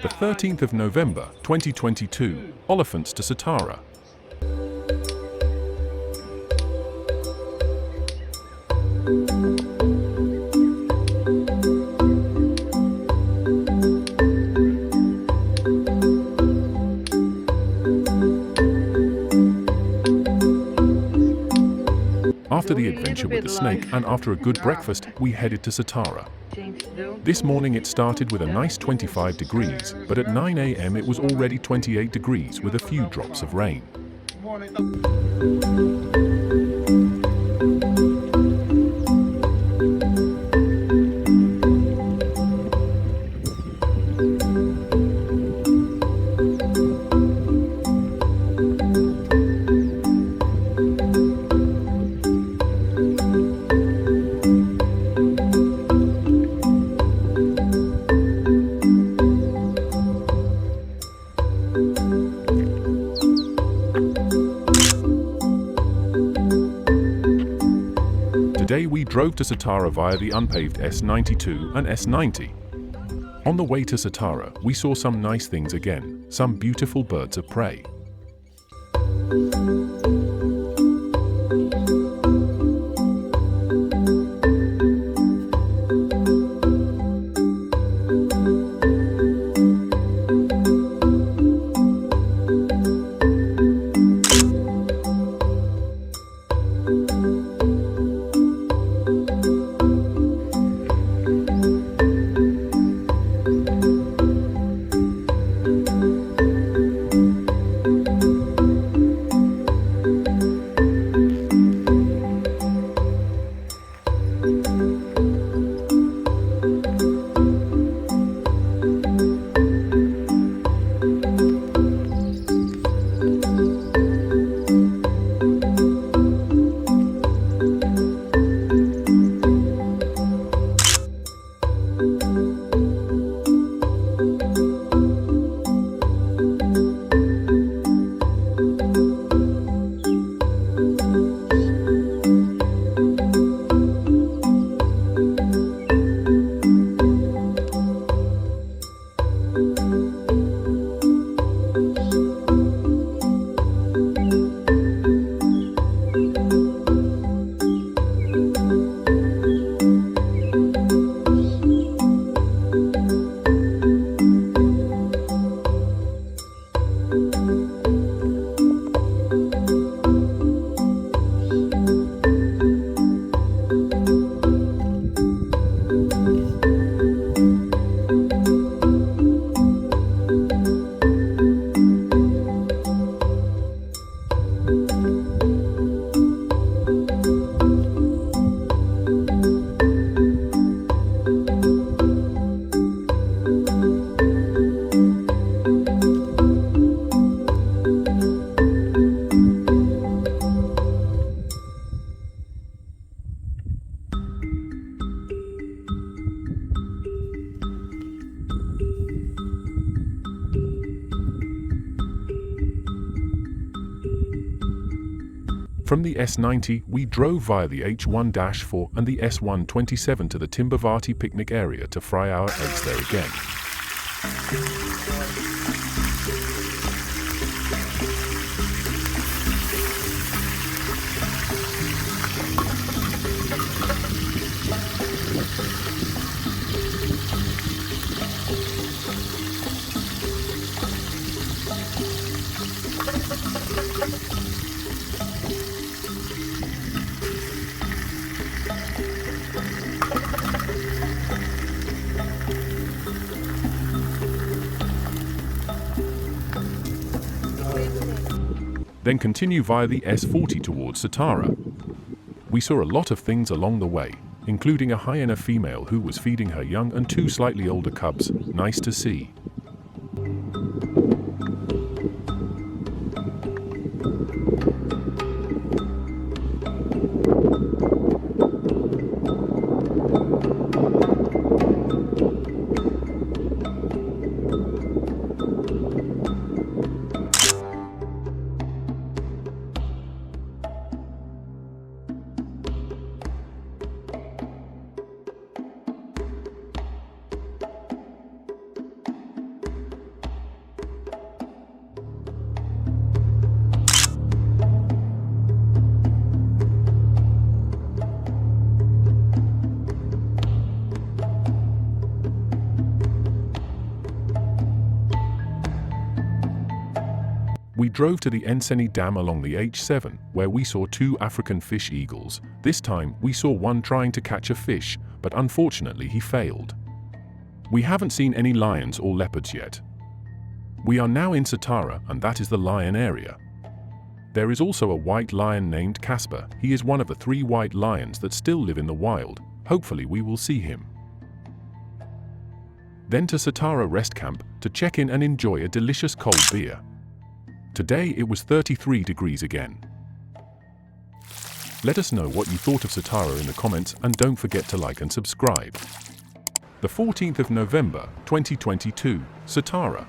the 13th of November, 2022, Oliphants to Satara. After the adventure with the snake and after a good breakfast, we headed to Satara. This morning it started with a nice 25 degrees, but at 9 a.m. it was already 28 degrees with a few drops of rain. Today we drove to Satara via the unpaved S92 and S90. On the way to Satara, we saw some nice things again, some beautiful birds of prey. From the S90, we drove via the H1-4 and the S127 to the Timbavati picnic area to fry our eggs there again. Then continue via the S40 towards Satara. We saw a lot of things along the way, including a hyena female who was feeding her young and two slightly older cubs. Nice to see. We drove to the Enseni Dam along the H7, where we saw 2 African fish eagles. This time, we saw one trying to catch a fish, but unfortunately he failed. We haven't seen any lions or leopards yet. We are now in Satara, and that is the lion area. There is also a white lion named Casper. He is one of the 3 white lions that still live in the wild. Hopefully we will see him. Then to Satara Rest Camp to check in and enjoy a delicious cold beer. Today it was 33 degrees again. Let us know what you thought of Satara in the comments, and don't forget to like and subscribe. The 14th of November, 2022, Satara.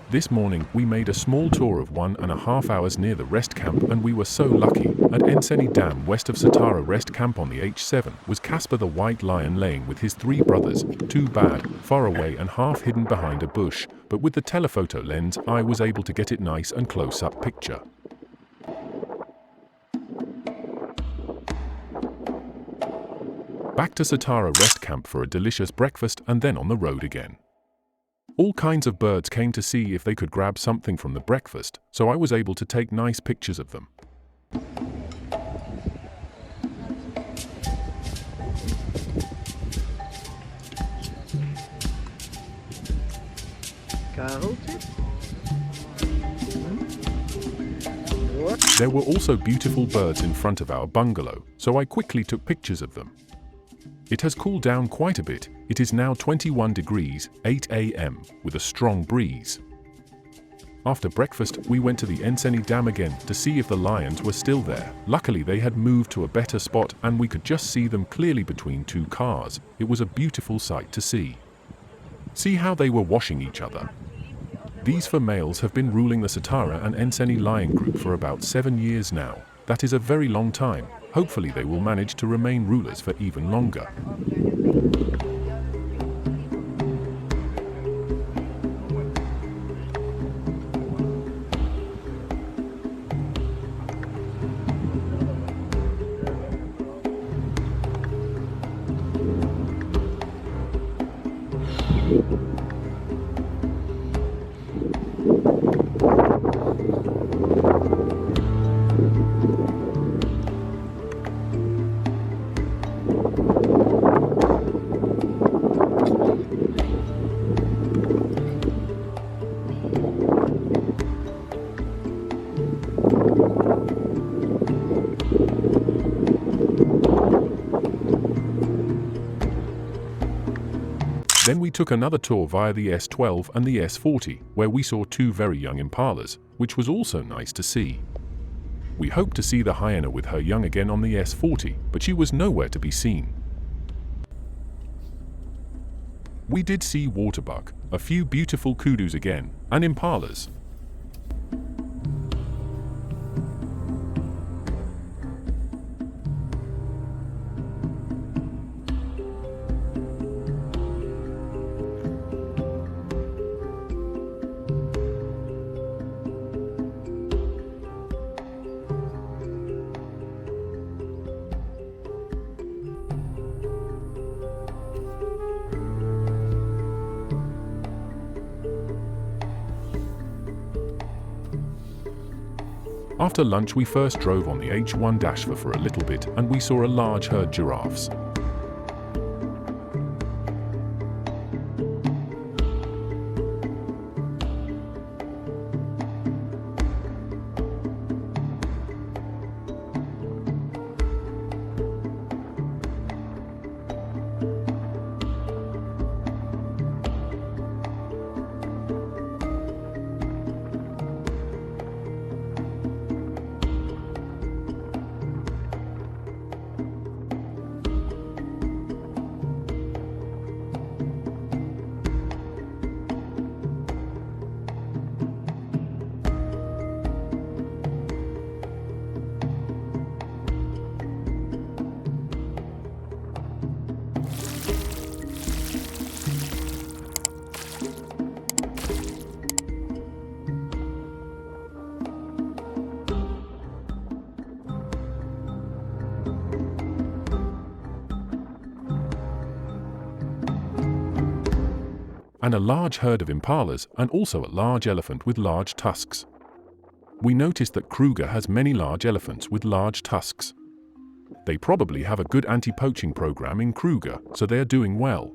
This morning, we made a small tour of 1.5 hours near the rest camp, and we were so lucky. At Enseni Dam west of Satara Rest Camp on the H7 was Casper the white lion laying with his 3 brothers, too bad, far away and half hidden behind a bush, but with the telephoto lens I was able to get it nice and close-up picture. Back to Satara Rest Camp for a delicious breakfast and then on the road again. All kinds of birds came to see if they could grab something from the breakfast, so I was able to take nice pictures of them. There were also beautiful birds in front of our bungalow, so I quickly took pictures of them. It has cooled down quite a bit. It is now 21 degrees, 8 a.m., with a strong breeze. After breakfast, we went to the Enseni Dam again to see if the lions were still there. Luckily, they had moved to a better spot and we could just see them clearly between 2 cars. It was a beautiful sight to see. See how they were washing each other. These females have been ruling the Satara and Enseni lion group for about 7 years now. That is a very long time. Hopefully they will manage to remain rulers for even longer. Then we took another tour via the S12 and the S40, where we saw 2 very young impalas, which was also nice to see. We hoped to see the hyena with her young again on the S40, but she was nowhere to be seen. We did see waterbuck, a few beautiful kudus again, and impalas. After lunch we first drove on the H1 for a little bit and we saw a large herd giraffes. And a large herd of impalas and also a large elephant with large tusks. We noticed that Kruger has many large elephants with large tusks. They probably have a good anti-poaching program in Kruger, so they are doing well.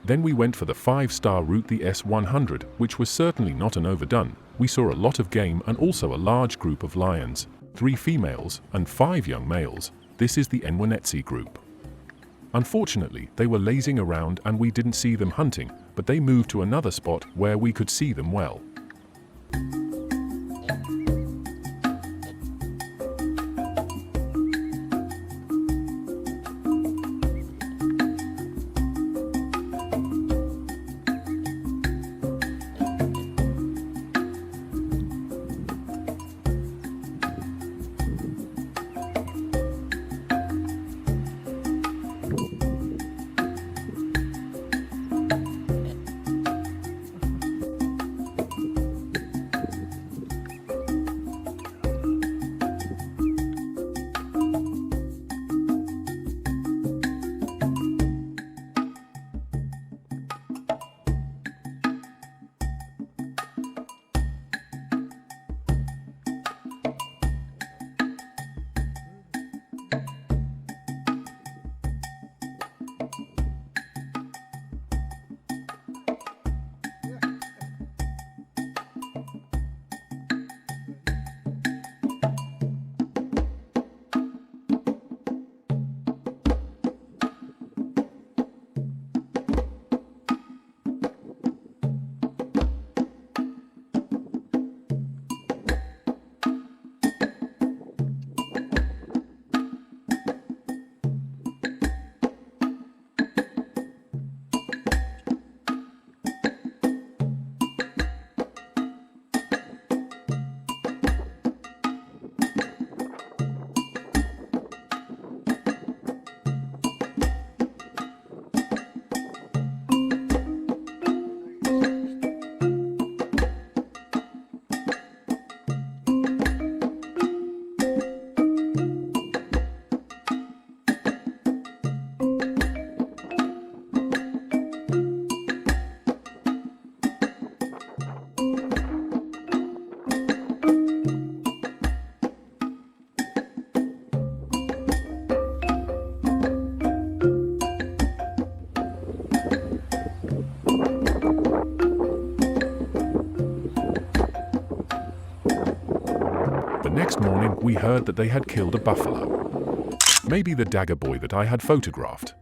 Then we went for the 5-star route, the S100, which was certainly not an overdone. We saw a lot of game and also a large group of lions, 3 females and 5 young males. This is the Enwanetsi group. Unfortunately, they were lazing around and we didn't see them hunting, but they moved to another spot where we could see them well. Next morning, we heard that they had killed a buffalo. Maybe the dagger boy that I had photographed.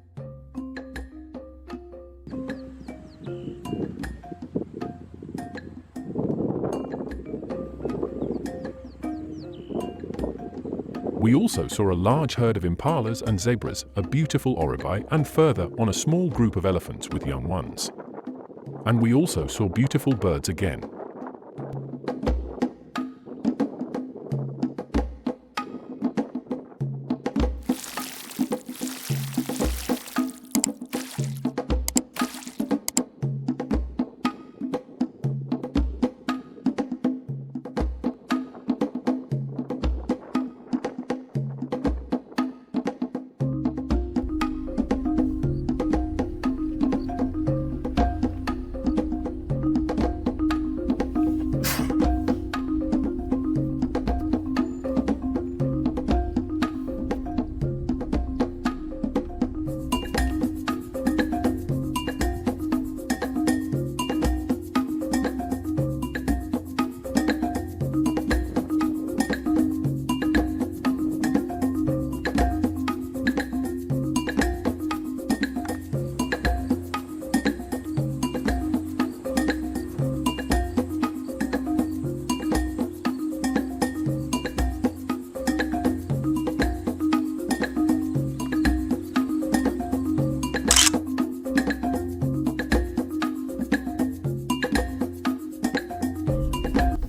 We also saw a large herd of impalas and zebras, a beautiful oribi, and further on a small group of elephants with young ones. And we also saw beautiful birds again.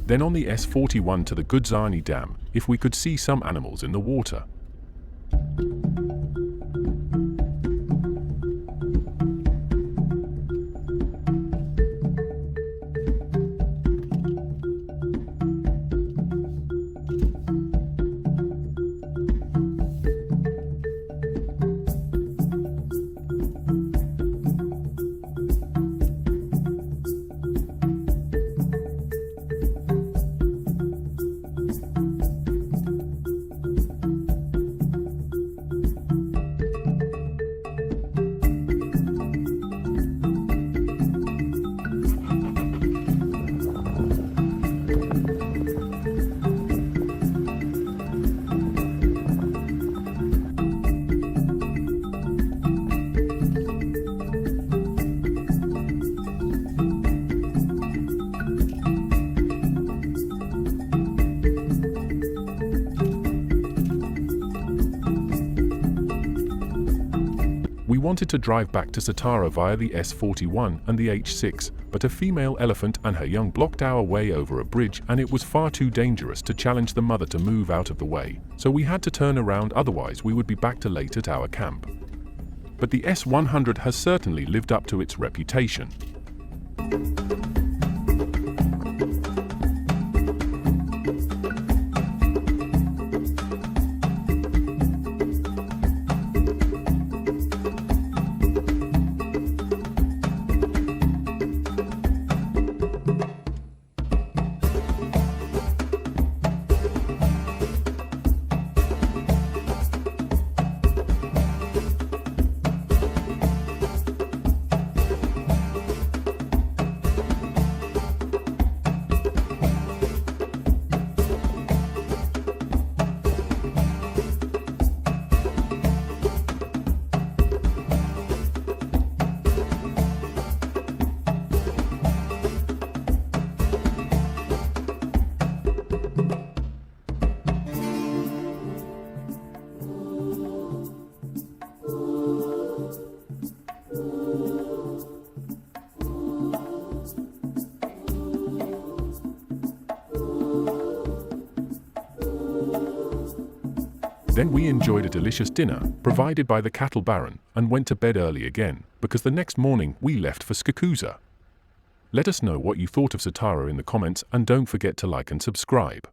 Then on the S41 to the Gudzani Dam, if we could see some animals in the water. We wanted to drive back to Satara via the S41 and the H6, but a female elephant and her young blocked our way over a bridge, and it was far too dangerous to challenge the mother to move out of the way, so we had to turn around, otherwise we would be back too late at our camp. But the S100 has certainly lived up to its reputation. Then we enjoyed a delicious dinner, provided by the cattle baron, and went to bed early again, because the next morning we left for Skakuza. Let us know what you thought of Satara in the comments, and don't forget to like and subscribe.